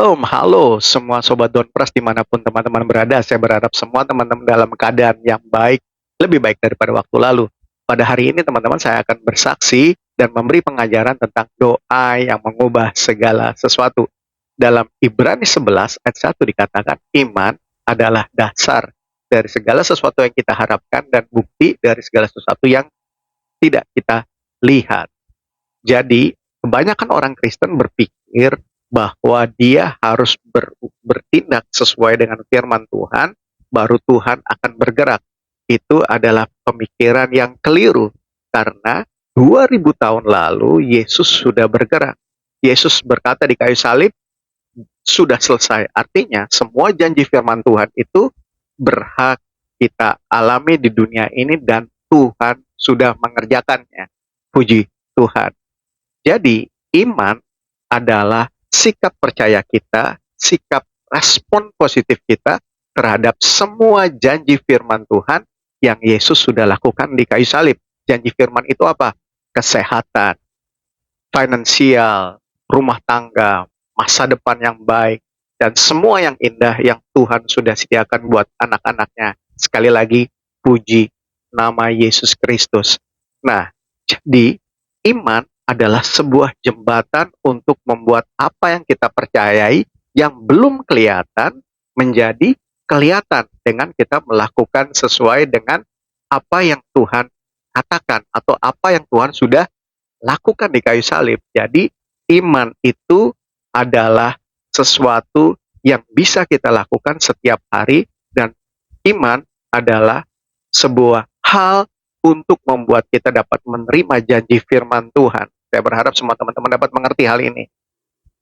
Halo semua Sobat Donpras dimanapun teman-teman berada. Saya berharap semua teman-teman dalam keadaan yang baik, lebih baik daripada waktu lalu. Pada hari ini teman-teman saya akan bersaksi dan memberi pengajaran tentang doa yang mengubah segala sesuatu. Dalam Ibrani 11 ayat 1 dikatakan, iman adalah dasar dari segala sesuatu yang kita harapkan dan bukti dari segala sesuatu yang tidak kita lihat. Jadi, kebanyakan orang Kristen berpikir bahwa dia harus bertindak sesuai dengan firman Tuhan, baru Tuhan akan bergerak. Itu adalah pemikiran yang keliru, karena 2000 tahun lalu Yesus sudah bergerak. Yesus berkata di kayu salib, sudah selesai. Artinya, semua janji firman Tuhan itu berhak kita alami di dunia ini dan Tuhan sudah mengerjakannya. Puji Tuhan. Jadi, iman adalah sikap percaya kita, sikap respon positif kita terhadap semua janji firman Tuhan yang Yesus sudah lakukan di kayu salib. Janji firman itu apa? Kesehatan, finansial, rumah tangga, masa depan yang baik, dan semua yang indah yang Tuhan sudah sediakan buat anak-anaknya. Sekali lagi, puji nama Yesus Kristus. Nah, jadi iman adalah sebuah jembatan untuk membuat apa yang kita percayai yang belum kelihatan menjadi kelihatan dengan kita melakukan sesuai dengan apa yang Tuhan katakan atau apa yang Tuhan sudah lakukan di kayu salib. Jadi iman itu adalah sesuatu yang bisa kita lakukan setiap hari dan iman adalah sebuah hal untuk membuat kita dapat menerima janji firman Tuhan. Saya berharap semua teman-teman dapat mengerti hal ini.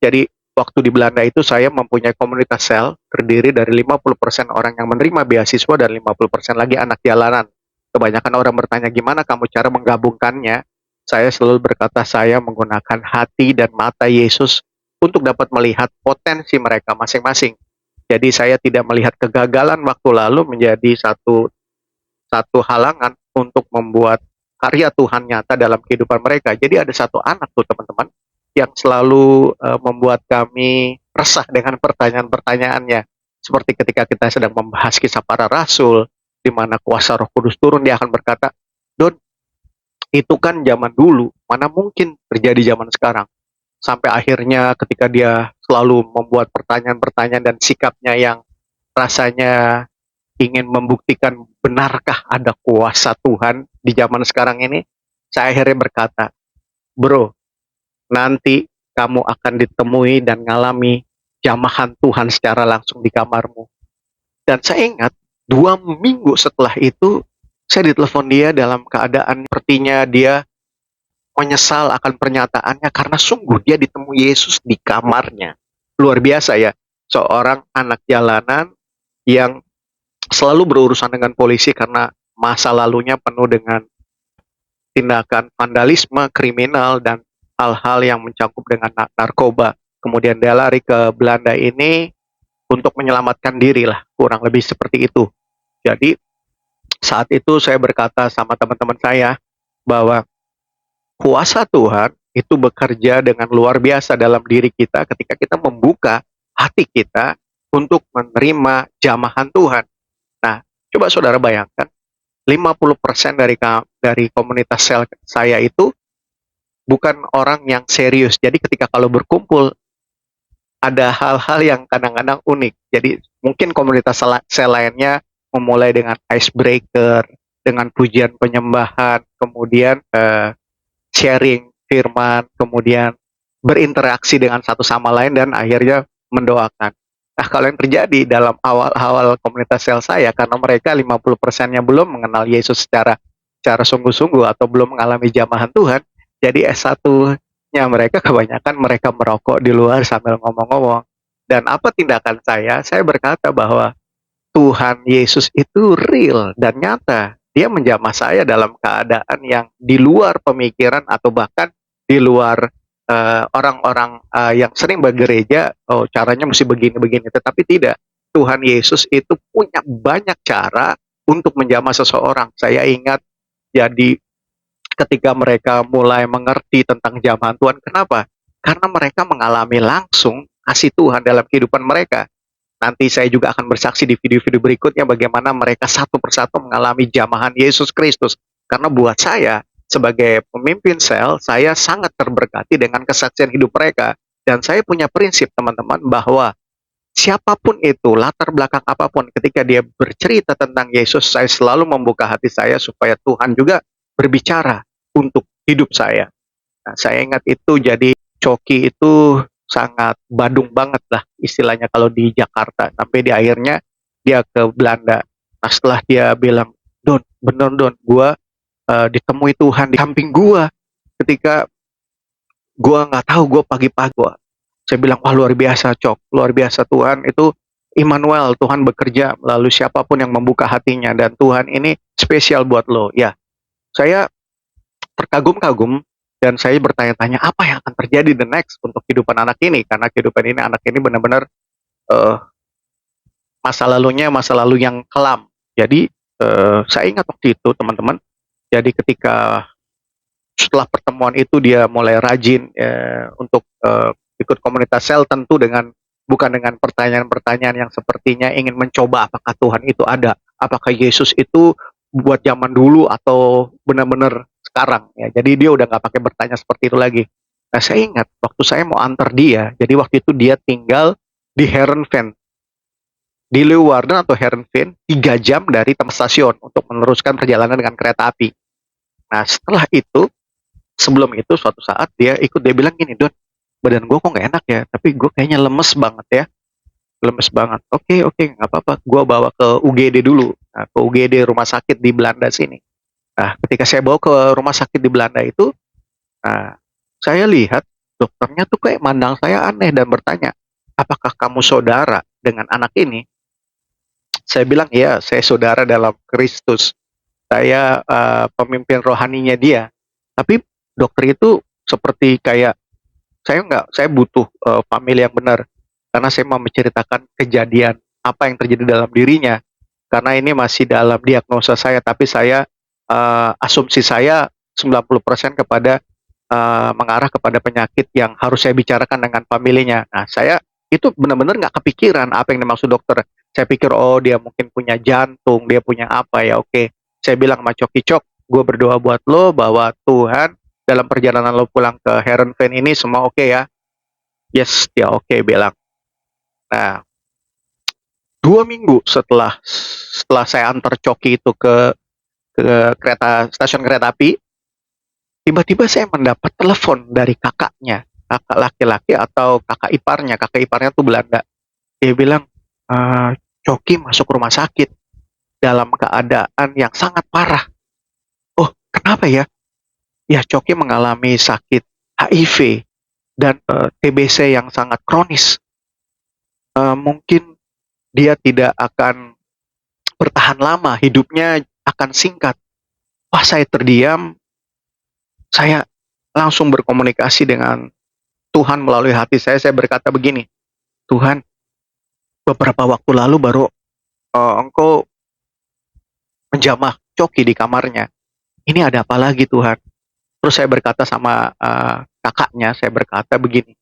Jadi waktu di Belanda itu saya mempunyai komunitas sel terdiri dari 50% orang yang menerima beasiswa dan 50% lagi anak jalanan. Kebanyakan orang bertanya gimana kamu cara menggabungkannya. Saya selalu berkata saya menggunakan hati dan mata Yesus untuk dapat melihat potensi mereka masing-masing. Jadi saya tidak melihat kegagalan waktu lalu menjadi satu halangan untuk membuat karya Tuhan nyata dalam kehidupan mereka. Jadi ada satu anak tuh teman-teman yang selalu membuat kami resah dengan pertanyaan-pertanyaannya. Seperti ketika kita sedang membahas kisah para rasul, di mana kuasa Roh Kudus turun, dia akan berkata, Don, itu kan zaman dulu, mana mungkin terjadi zaman sekarang. Sampai akhirnya ketika dia selalu membuat pertanyaan-pertanyaan dan sikapnya yang rasanya ingin membuktikan benarkah ada kuasa Tuhan di zaman sekarang ini, saya akhirnya berkata, bro, nanti kamu akan ditemui dan ngalami jamahan Tuhan secara langsung di kamarmu. Dan saya ingat, 2 minggu setelah itu, saya ditelepon dia dalam keadaan sepertinya dia menyesal akan pernyataannya karena sungguh dia ditemui Yesus di kamarnya. Luar biasa ya, seorang anak jalanan yang selalu berurusan dengan polisi karena masa lalunya penuh dengan tindakan vandalisme, kriminal, dan hal-hal yang mencangkup dengan narkoba. Kemudian dia lari ke Belanda ini untuk menyelamatkan diri lah, kurang lebih seperti itu. Jadi saat itu saya berkata sama teman-teman saya bahwa kuasa Tuhan itu bekerja dengan luar biasa dalam diri kita ketika kita membuka hati kita untuk menerima jamahan Tuhan. Nah, coba saudara bayangkan, 50% dari komunitas sel saya itu bukan orang yang serius. Jadi ketika kalau berkumpul, ada hal-hal yang kadang-kadang unik. Jadi mungkin komunitas sel lainnya memulai dengan icebreaker, dengan pujian penyembahan, kemudian sharing firman, kemudian berinteraksi dengan satu sama lain, dan akhirnya mendoakan. Nah, kalau yang terjadi dalam awal-awal komunitas sel saya, karena mereka 50%-nya belum mengenal Yesus secara sungguh-sungguh atau belum mengalami jamahan Tuhan, jadi S1-nya mereka kebanyakan mereka merokok di luar sambil ngomong-ngomong. Dan apa tindakan saya? Saya berkata bahwa Tuhan Yesus itu real dan nyata. Dia menjamah saya dalam keadaan yang di luar pemikiran atau bahkan di luar orang-orang yang sering bergereja, oh caranya mesti begini-begini, tetapi tidak. Tuhan Yesus itu punya banyak cara untuk menjamah seseorang. Saya ingat jadi ketika mereka mulai mengerti tentang jamahan Tuhan, kenapa? Karena mereka mengalami langsung kasih Tuhan dalam kehidupan mereka. Nanti saya juga akan bersaksi di video-video berikutnya bagaimana mereka satu persatu mengalami jamahan Yesus Kristus. Karena buat saya, sebagai pemimpin sel, saya sangat terberkati dengan kesaksian hidup mereka. Dan saya punya prinsip, teman-teman, bahwa siapapun itu, latar belakang apapun, ketika dia bercerita tentang Yesus, saya selalu membuka hati saya supaya Tuhan juga berbicara untuk hidup saya. Nah, saya ingat itu, jadi Coki itu sangat Badung banget lah istilahnya kalau di Jakarta. Sampai di akhirnya dia ke Belanda. Nah, setelah dia bilang, Don, bener Don, gue ditemui Tuhan di samping gue ketika gue nggak tahu, gue pagi-pagi. Saya bilang, wah luar biasa Cok, luar biasa. Tuhan itu Immanuel, Tuhan bekerja melalui siapapun yang membuka hatinya, dan Tuhan ini spesial buat lo. Ya, saya terkagum-kagum dan saya bertanya-tanya apa yang akan terjadi the next untuk kehidupan anak ini, karena kehidupan ini, anak ini benar-benar uh, masa lalunya masa lalu yang kelam. Jadi saya ingat waktu itu, teman-teman, jadi ketika setelah pertemuan itu dia mulai rajin untuk ikut komunitas sel, tentu dengan bukan dengan pertanyaan-pertanyaan yang sepertinya ingin mencoba apakah Tuhan itu ada, apakah Yesus itu buat zaman dulu atau benar-benar sekarang ya. Jadi dia udah nggak pakai bertanya seperti itu lagi. Nah, saya ingat waktu saya mau antar dia, jadi waktu itu dia tinggal di Heerenveen, di Leeuwarden atau Heerenveen, 3 jam dari tempat stasiun untuk meneruskan perjalanan dengan kereta api. Nah, setelah itu, sebelum itu suatu saat dia bilang gini, Don, badan gue kok nggak enak ya, tapi gue kayaknya lemes banget ya, lemes banget. Oke, nggak apa-apa, gue bawa ke UGD dulu. Nah, ke UGD rumah sakit di Belanda sini. Nah, ketika saya bawa ke rumah sakit di Belanda itu, nah, saya lihat dokternya tuh kayak mandang saya aneh dan bertanya, apakah kamu saudara dengan anak ini? Saya bilang, ya, saya saudara dalam Kristus. Saya pemimpin rohaninya dia. Tapi dokter itu seperti kayak, saya butuh family yang benar, karena saya mau menceritakan kejadian apa yang terjadi dalam dirinya, karena ini masih dalam diagnosa saya, tapi saya asumsi saya 90% kepada mengarah kepada penyakit yang harus saya bicarakan dengan familinya. Nah, saya itu benar-benar nggak kepikiran apa yang dimaksud dokter. Saya pikir, oh dia mungkin punya jantung, dia punya apa ya, oke. Saya bilang sama Coki, Cok, gue berdoa buat lo bahwa Tuhan dalam perjalanan lo pulang ke Heerenveen ini semua oke ya. Yes, dia oke bilang. Nah, 2 minggu setelah saya antar Coki itu ke stasiun kereta api, tiba-tiba saya mendapat telepon dari kakaknya, kakak laki-laki atau kakak iparnya. Kakak iparnya tuh Belanda. Dia bilang, Coki masuk rumah sakit dalam keadaan yang sangat parah. Oh, kenapa ya? Ya, Coki mengalami sakit HIV dan TBC yang sangat kronis. Mungkin dia tidak akan bertahan lama, hidupnya akan singkat. Wah, saya terdiam. Saya langsung berkomunikasi dengan Tuhan melalui hati saya. Saya berkata begini, Tuhan, beberapa waktu lalu baru engkau menjamah Coki di kamarnya. Ini ada apa lagi Tuhan? Terus saya berkata sama kakaknya, saya berkata begini,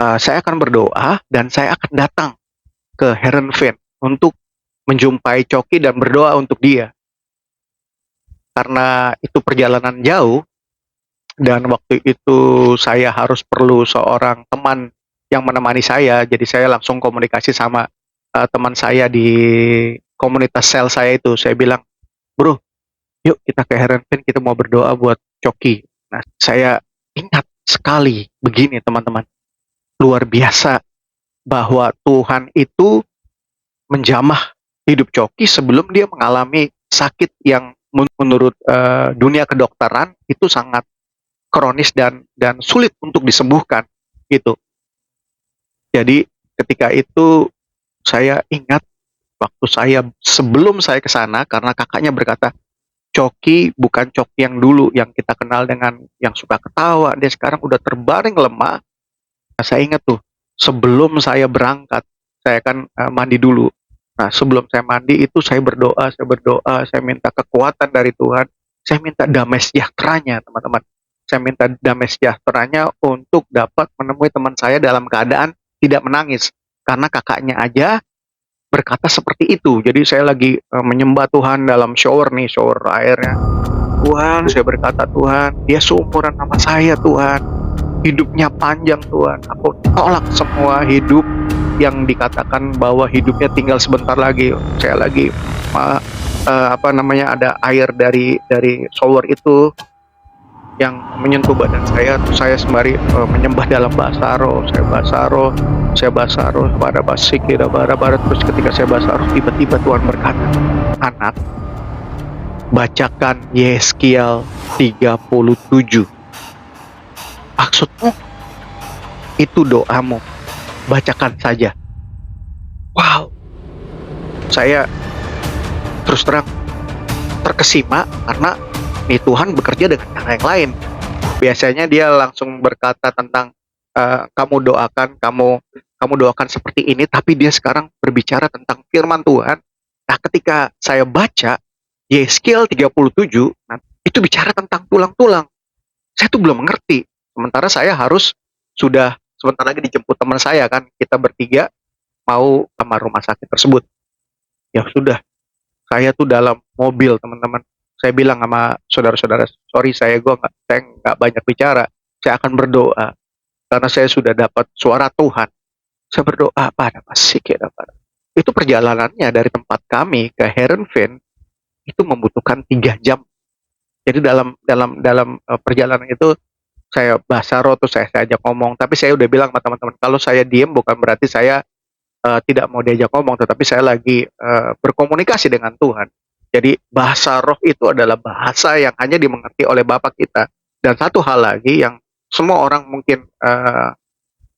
saya akan berdoa dan saya akan datang ke Heerenveen untuk menjumpai Coki dan berdoa untuk dia. Karena itu perjalanan jauh, dan waktu itu saya harus perlu seorang teman yang menemani saya, jadi saya langsung komunikasi sama teman saya di komunitas sel saya itu. Saya bilang, bro, yuk kita ke Heerenveen, kita mau berdoa buat Coki. Nah, saya ingat sekali begini teman-teman, luar biasa bahwa Tuhan itu menjamah hidup Coki sebelum dia mengalami sakit yang menurut dunia kedokteran itu sangat kronis dan sulit untuk disembuhkan gitu. Jadi ketika itu saya ingat waktu sebelum saya ke sana, karena kakaknya berkata, Coki bukan Coki yang dulu yang kita kenal dengan yang suka ketawa, dia sekarang udah terbaring lemah. Nah, saya ingat tuh, sebelum saya berangkat, saya kan mandi dulu. Nah, sebelum saya mandi itu saya berdoa, saya minta kekuatan dari Tuhan, saya minta damai sejahteranya, teman-teman. Saya minta damai sejahteranya untuk dapat menemui teman saya dalam keadaan tidak menangis karena kakaknya aja berkata seperti itu. Jadi saya lagi menyembah Tuhan dalam shower nih, shower airnya. Tuhan, saya berkata, Tuhan, dia seumuran sama saya, Tuhan. Hidupnya panjang, Tuhan. Aku tolak semua hidup yang dikatakan bahwa hidupnya tinggal sebentar lagi. Saya lagi ada air dari shower itu yang menyentuh badan saya, terus saya sembari menyembah dalam bahasa roh. Saya bahasa roh pada basik barat. Terus ketika saya bahasa roh, tiba-tiba Tuhan berkata, anak, bacakan Yeskiel 37. Maksudmu itu doamu, bacakan saja. Wow, saya terus terang terkesima karena nih Tuhan bekerja dengan cara yang lain. Biasanya dia langsung berkata tentang kamu doakan seperti ini, tapi dia sekarang berbicara tentang firman Tuhan. Nah, ketika saya baca Yeskiel 37, nah, itu bicara tentang tulang-tulang. Saya tuh belum mengerti. Sementara saya harus sudah sebentar lagi dijemput teman saya kan, kita bertiga mau kamar rumah sakit tersebut. Ya sudah, saya tuh dalam mobil teman-teman. Saya bilang sama saudara-saudara, sorry saya nggak banyak bicara. Saya akan berdoa karena saya sudah dapat suara Tuhan. Saya berdoa pada masih itu perjalanannya dari tempat kami ke Heerenveen itu membutuhkan 3 jam. Jadi dalam perjalanan itu saya bahasa roh tuh saya ajak ngomong, tapi saya udah bilang sama teman-teman kalau saya diem bukan berarti saya tidak mau diajak ngomong, tetapi saya lagi berkomunikasi dengan Tuhan. Jadi bahasa roh itu adalah bahasa yang hanya dimengerti oleh Bapa kita. Dan satu hal lagi yang semua orang mungkin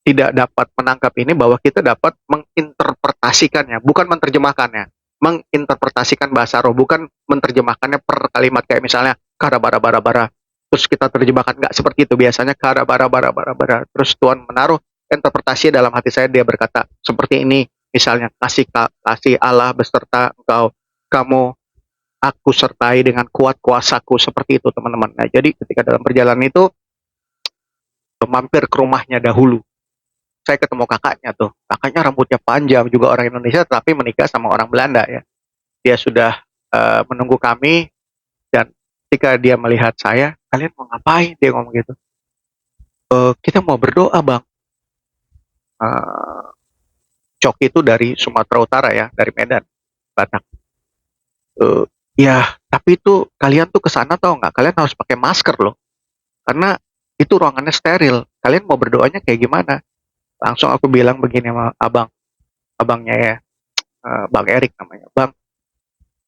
tidak dapat menangkap ini, bahwa kita dapat menginterpretasikannya, bukan menerjemahkannya. Menginterpretasikan bahasa roh, bukan menerjemahkannya per kalimat kayak misalnya kara bara bara bara. Terus kita terjemahkan, nggak seperti itu. Biasanya kara bara bara bara bara. Terus Tuhan menaruh interpretasi dalam hati saya, dia berkata seperti ini, misalnya kasih Allah beserta engkau, kamu aku sertai dengan kuat kuasaku, seperti itu teman-teman. Nah, jadi ketika dalam perjalanan itu mampir ke rumahnya dahulu, saya ketemu kakaknya tuh. Kakaknya rambutnya panjang, juga orang Indonesia tapi menikah sama orang Belanda ya. Dia sudah menunggu kami, dan ketika dia melihat saya, kalian mau ngapain? Dia ngomong gitu. Kita mau berdoa, Bang. Cok itu dari Sumatera Utara ya, dari Medan, Batak. Ya, tapi itu kalian tuh kesana tau nggak? Kalian harus pakai masker loh, karena itu ruangannya steril. Kalian mau berdoanya kayak gimana? Langsung aku bilang begini sama abangnya ya, Bang Erik namanya. Bang,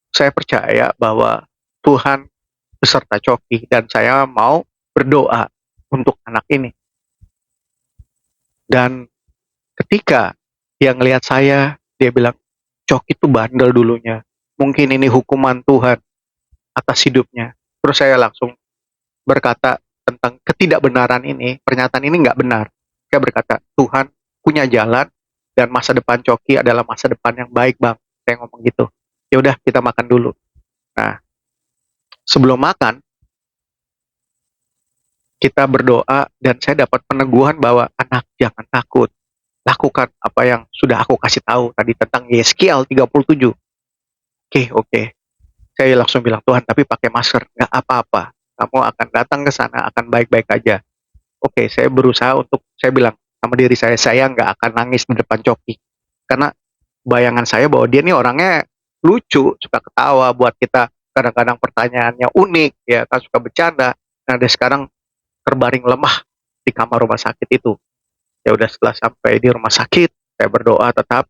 saya percaya bahwa Tuhan beserta Coki, dan saya mau berdoa untuk anak ini. Dan ketika dia ngelihat saya, dia bilang, Coki itu bandel dulunya. Mungkin ini hukuman Tuhan atas hidupnya. Terus saya langsung berkata tentang ketidakbenaran ini, pernyataan ini nggak benar. Saya berkata, Tuhan punya jalan, dan masa depan Coki adalah masa depan yang baik, Bang. Saya ngomong gitu. Ya udah, kita makan dulu. Nah, sebelum makan, kita berdoa, dan saya dapat peneguhan bahwa anak, jangan takut. Lakukan apa yang sudah aku kasih tahu tadi tentang Yeskiel 37. Oke. Saya langsung bilang, Tuhan, tapi pakai masker. Nggak apa-apa. Kamu akan datang ke sana, akan baik-baik aja. Oke, saya berusaha untuk, saya bilang sama diri saya nggak akan nangis di depan Coki. Karena bayangan saya bahwa dia nih orangnya lucu, suka ketawa buat kita. Kadang-kadang pertanyaannya unik, ya kan, suka bercanda. Nah, dia sekarang terbaring lemah di kamar rumah sakit itu. Ya udah, setelah sampai di rumah sakit, saya berdoa tetap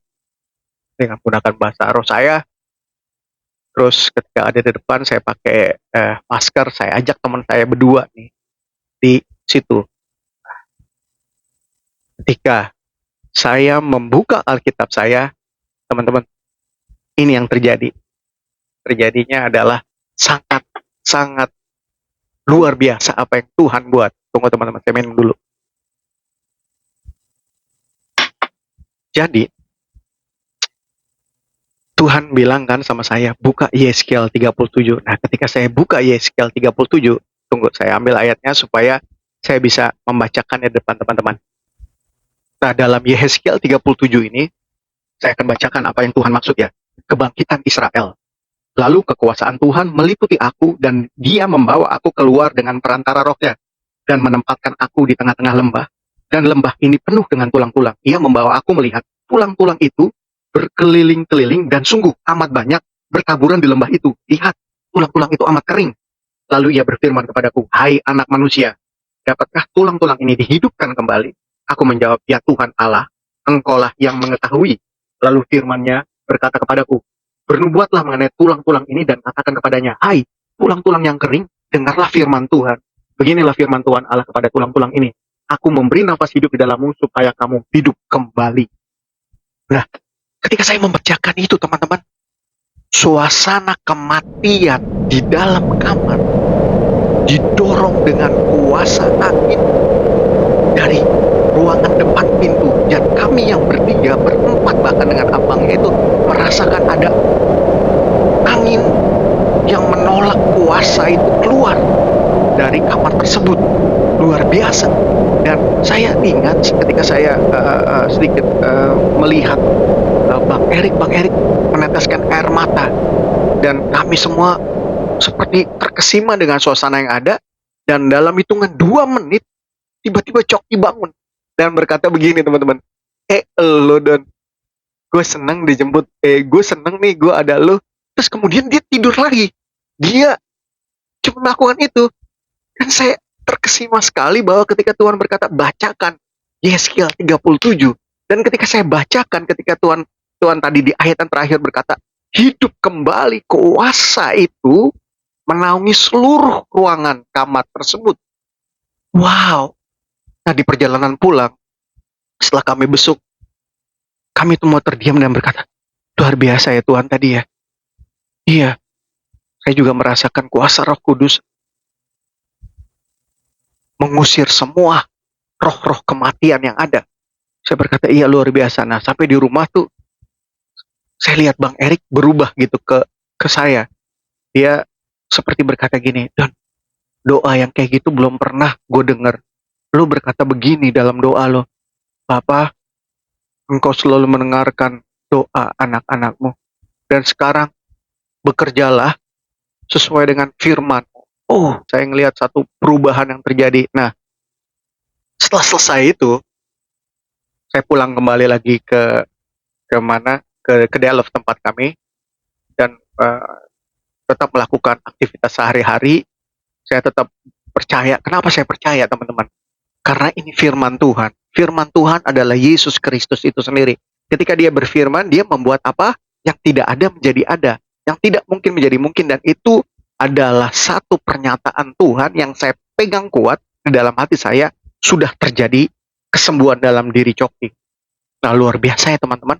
dengan menggunakan bahasa roh saya. Terus ketika ada di depan, saya pakai masker, saya ajak teman saya berdua nih di situ. Ketika saya membuka Alkitab saya, teman-teman, ini yang terjadi. Terjadinya adalah sangat luar biasa apa yang Tuhan buat. Tunggu teman-teman, saya minum dulu. Jadi, Tuhan bilang kan sama saya, buka Yeskiel 37. Nah, ketika saya buka Yeskiel 37, tunggu, saya ambil ayatnya supaya saya bisa membacakannya di depan teman-teman. Nah, dalam Yehezkiel 37 ini, saya akan bacakan apa yang Tuhan maksud ya. Kebangkitan Israel. Lalu kekuasaan Tuhan meliputi aku dan dia membawa aku keluar dengan perantara rohnya dan menempatkan aku di tengah-tengah lembah. Dan lembah ini penuh dengan tulang-tulang. Ia membawa aku melihat tulang-tulang itu berkeliling-keliling dan sungguh amat banyak bertaburan di lembah itu. Lihat, tulang-tulang itu amat kering. Lalu ia berfirman kepadaku, hai anak manusia, dapatkah tulang-tulang ini dihidupkan kembali? Aku menjawab, ya Tuhan Allah, engkaulah yang mengetahui. Lalu firman-Nya berkata kepadaku, bernubuatlah mengenai tulang-tulang ini dan katakan kepadanya, hai tulang-tulang yang kering, dengarlah firman Tuhan. Beginilah firman Tuhan Allah kepada tulang-tulang ini. Aku memberi nafas hidup di dalammu supaya kamu hidup kembali. Nah, ketika saya membacakan itu teman-teman, suasana kematian di dalam kamar didorong dengan kuasa angin dari ruangan depan pintu, dan kami yang bertiga, berempat bahkan dengan abangnya itu merasakan ada angin yang menolak kuasa itu keluar dari kamar tersebut. Luar biasa. Dan saya ingat ketika saya sedikit melihat Bang Erik meneteskan air mata, dan kami semua seperti terkesima dengan suasana yang ada. Dan dalam hitungan 2 menit tiba-tiba Coki bangun dan berkata begini teman-teman, lo Don, gue seneng dijemput, gue seneng nih gue ada lo. Terus kemudian dia tidur lagi, dia cuma melakukan itu. Dan saya terkesima sekali bahwa ketika Tuhan berkata bacakan Yehezkiel 37, dan ketika saya bacakan, ketika Tuhan tadi di ayat yang terakhir berkata hidup kembali, kuasa itu menaungi seluruh ruangan kamar tersebut. Wow. Nah, di perjalanan pulang, setelah kami besuk, kami semua terdiam dan berkata, luar biasa ya Tuhan tadi ya. Iya, saya juga merasakan kuasa Roh Kudus mengusir semua roh-roh kematian yang ada. Saya berkata, iya luar biasa. Nah, sampai di rumah tuh, saya lihat Bang Erik berubah gitu ke saya. Dia seperti berkata gini, Don, doa yang kayak gitu belum pernah gue denger. Lu berkata begini dalam doa lo, Bapa, engkau selalu mendengarkan doa anak-anakmu. Dan sekarang bekerjalah sesuai dengan firman. Oh, saya ngelihat satu perubahan yang terjadi. Nah, setelah selesai itu, saya pulang kembali lagi ke mana? Ke Delft tempat kami, dan tetap melakukan aktivitas sehari-hari. Saya tetap percaya. Kenapa saya percaya, teman-teman? Karena ini firman Tuhan. Firman Tuhan adalah Yesus Kristus itu sendiri. Ketika dia berfirman, dia membuat apa? Yang tidak ada menjadi ada. Yang tidak mungkin menjadi mungkin. Dan itu adalah satu pernyataan Tuhan yang saya pegang kuat di dalam hati saya. Sudah terjadi kesembuhan dalam diri Coki. Nah, luar biasa ya teman-teman.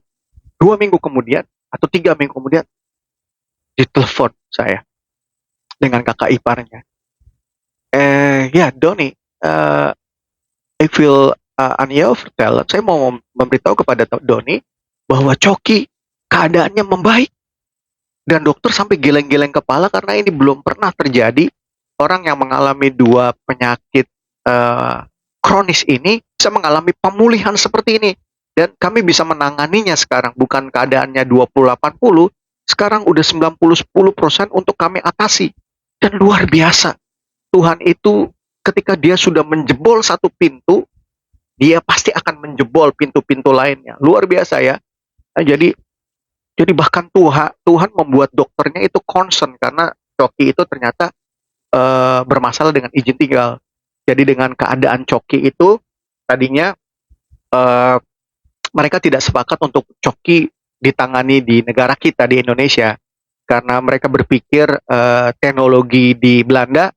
2 minggu kemudian, atau 3 minggu kemudian, ditelepon saya dengan kakak iparnya. Ya, Doni, I feel Ania vertel, saya mau memberitahu kepada Doni bahwa Coki keadaannya membaik. Dan dokter sampai geleng-geleng kepala karena ini belum pernah terjadi. Orang yang mengalami 2 penyakit kronis ini bisa mengalami pemulihan seperti ini. Dan kami bisa menanganinya sekarang. Bukan keadaannya 20-80, sekarang udah 90-10% untuk kami atasi. Dan luar biasa. Tuhan itu ketika dia sudah menjebol satu pintu, dia pasti akan menjebol pintu-pintu lainnya. Luar biasa ya. Nah, jadi bahkan Tuhan membuat dokternya itu concern karena Coki itu ternyata bermasalah dengan izin tinggal. Jadi dengan keadaan Coki itu tadinya mereka tidak sepakat untuk Coki ditangani di negara kita, di Indonesia, karena mereka berpikir teknologi di Belanda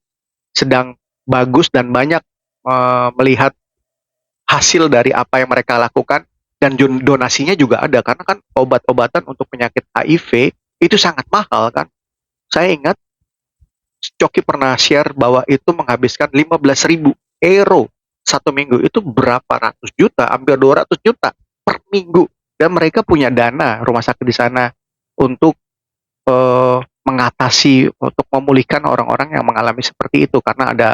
sedang bagus dan banyak melihat hasil dari apa yang mereka lakukan, dan donasinya juga ada, karena kan obat-obatan untuk penyakit HIV itu sangat mahal kan. Saya ingat Coki pernah share bahwa itu menghabiskan 15.000 euro 1 minggu, itu berapa ratus juta, hampir 200 juta per minggu. Dan mereka punya dana rumah sakit di sana untuk mengatasi, untuk memulihkan orang-orang yang mengalami seperti itu, karena ada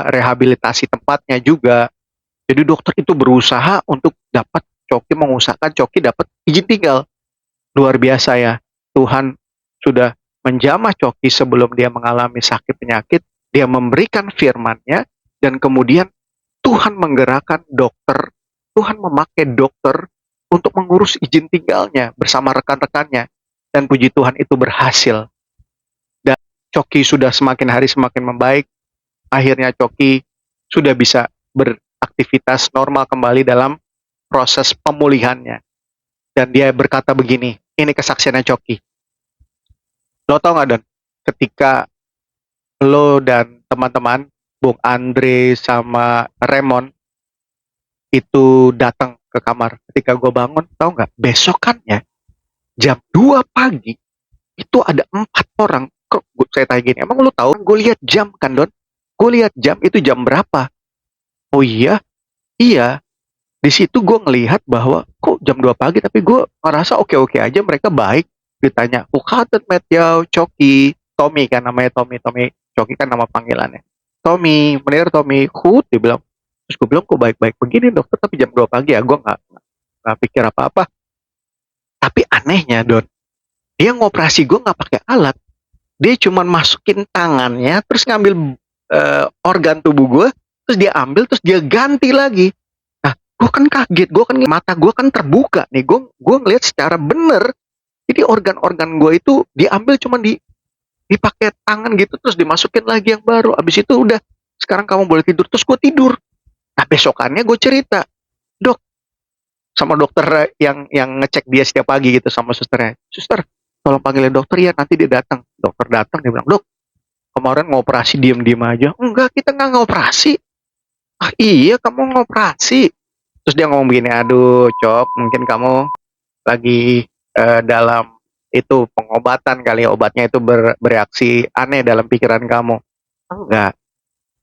rehabilitasi tempatnya juga. Jadi dokter itu berusaha untuk dapat mengusahakan Coki dapat izin tinggal. Luar biasa ya. Tuhan sudah menjamah Coki sebelum dia mengalami sakit penyakit. Dia memberikan firman-Nya dan kemudian Tuhan menggerakkan dokter. Tuhan memakai dokter untuk mengurus izin tinggalnya bersama rekan-rekannya. Dan puji Tuhan itu berhasil. Dan Coki sudah semakin hari semakin membaik. Akhirnya Coki sudah bisa beraktivitas normal kembali dalam proses pemulihannya. Dan dia berkata begini, ini kesaksiannya Coki. Lo tau gak, Don? Ketika lo dan teman-teman, Bung Andre sama Raymond, itu datang ke kamar. Ketika gue bangun, tau gak? Besokannya, jam 2 pagi, itu ada 4 orang. Kok saya tanya gini, emang lo tahu? Gue lihat jam kan, Don? Gue lihat jam, itu jam berapa? Oh iya? Iya. Di situ gue ngelihat bahwa kok jam 2 pagi tapi gue ngerasa oke-oke aja, mereka baik. Ditanya, Ukatet Matthew, Coki, Tommy kan namanya, Tommy, Coki kan nama panggilannya. Tommy, bener Tommy, dia bilang. Terus gue bilang, kok baik-baik begini dokter, tapi jam 2 pagi ya, gue nggak pikir apa-apa. Tapi anehnya, Don, dia ngoperasi gue nggak pakai alat. Dia cuma masukin tangannya, terus ngambil organ tubuh gue, terus dia ambil, terus dia ganti lagi. Gue kan kaget, mata gue kan terbuka nih, gue ngeliat secara bener. Jadi organ-organ gue itu diambil cuma dipakai tangan gitu, terus dimasukin lagi yang baru. Abis itu udah, sekarang kamu boleh tidur. Terus gue tidur. Nah besokannya gue cerita, dok, sama dokter yang ngecek dia setiap pagi gitu, sama susternya. Suster, tolong panggilin dokter ya, nanti dia datang. Dokter datang, dia bilang, dok, kemarin ngoperasi diem-diem aja. Enggak, kita nggak ngoperasi. Ah iya, kamu ngoperasi. Terus dia ngomong begini, aduh Cok, mungkin kamu lagi dalam itu pengobatan kali ya, obatnya itu bereaksi aneh dalam pikiran kamu. Enggak,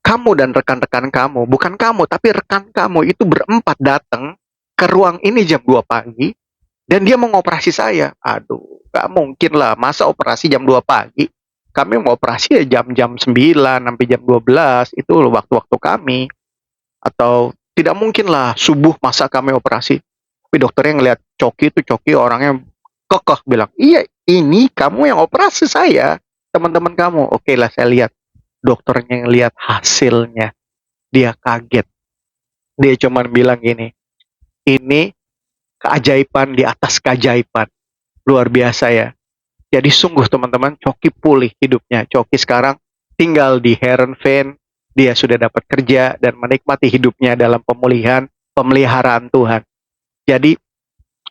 kamu dan rekan-rekan kamu, bukan kamu tapi rekan kamu itu berempat datang ke ruang ini jam 2 pagi dan dia mau ngoperasi saya. Aduh, gak mungkin lah, masa operasi jam 2 pagi. Kami mau operasi ya jam-jam 9 sampai jam 12, itu waktu-waktu kami. Atau tidak mungkin lah subuh masa kami operasi. Tapi dokternya ngeliat Coki orangnya kekeh bilang, iya ini kamu yang operasi saya, teman-teman kamu. Oke lah, saya lihat. Dokternya ngeliat hasilnya, dia kaget. Dia cuma bilang gini, ini keajaiban di atas keajaiban. Luar biasa ya. Jadi sungguh teman-teman, Coki pulih hidupnya. Coki sekarang tinggal di Heerenveen. Dia sudah dapat kerja dan menikmati hidupnya dalam pemeliharaan Tuhan. Jadi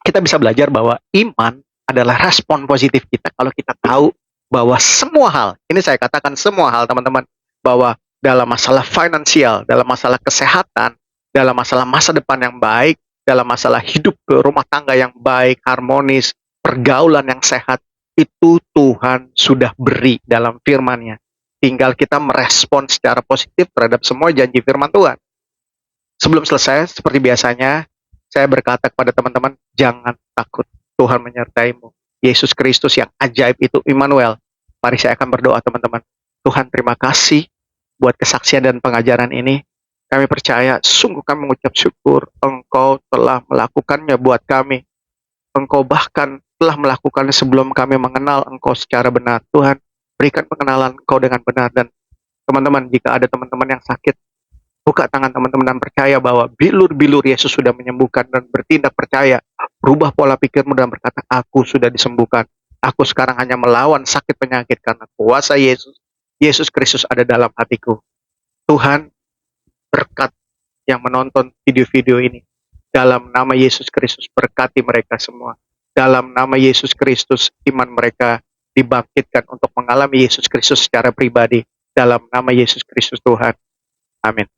kita bisa belajar bahwa iman adalah respon positif kita kalau kita tahu bahwa semua hal, ini saya katakan semua hal teman-teman, bahwa dalam masalah finansial, dalam masalah kesehatan, dalam masalah masa depan yang baik, dalam masalah hidup rumah tangga yang baik, harmonis, pergaulan yang sehat, itu Tuhan sudah beri dalam firman-Nya. Tinggal kita merespon secara positif terhadap semua janji firman Tuhan. Sebelum selesai, seperti biasanya, saya berkata kepada teman-teman, jangan takut, Tuhan menyertaimu. Yesus Kristus yang ajaib itu, Immanuel. Mari saya akan berdoa teman-teman. Tuhan terima kasih buat kesaksian dan pengajaran ini. Kami percaya, sungguh kami mengucap syukur, Engkau telah melakukannya buat kami. Engkau bahkan telah melakukannya sebelum kami mengenal Engkau secara benar. Tuhan, berikan pengenalan Engkau dengan benar. Dan teman-teman, jika ada teman-teman yang sakit, buka tangan teman-teman dan percaya bahwa bilur-bilur Yesus sudah menyembuhkan, dan bertindak percaya. Rubah pola pikirmu dan berkata, aku sudah disembuhkan. Aku sekarang hanya melawan sakit penyakit karena kuasa Yesus Kristus ada dalam hatiku. Tuhan, berkat yang menonton video-video ini, dalam nama Yesus Kristus berkati mereka semua. Dalam nama Yesus Kristus iman mereka dibangkitkan untuk mengalami Yesus Kristus secara pribadi. Dalam nama Yesus Kristus Tuhan. Amin.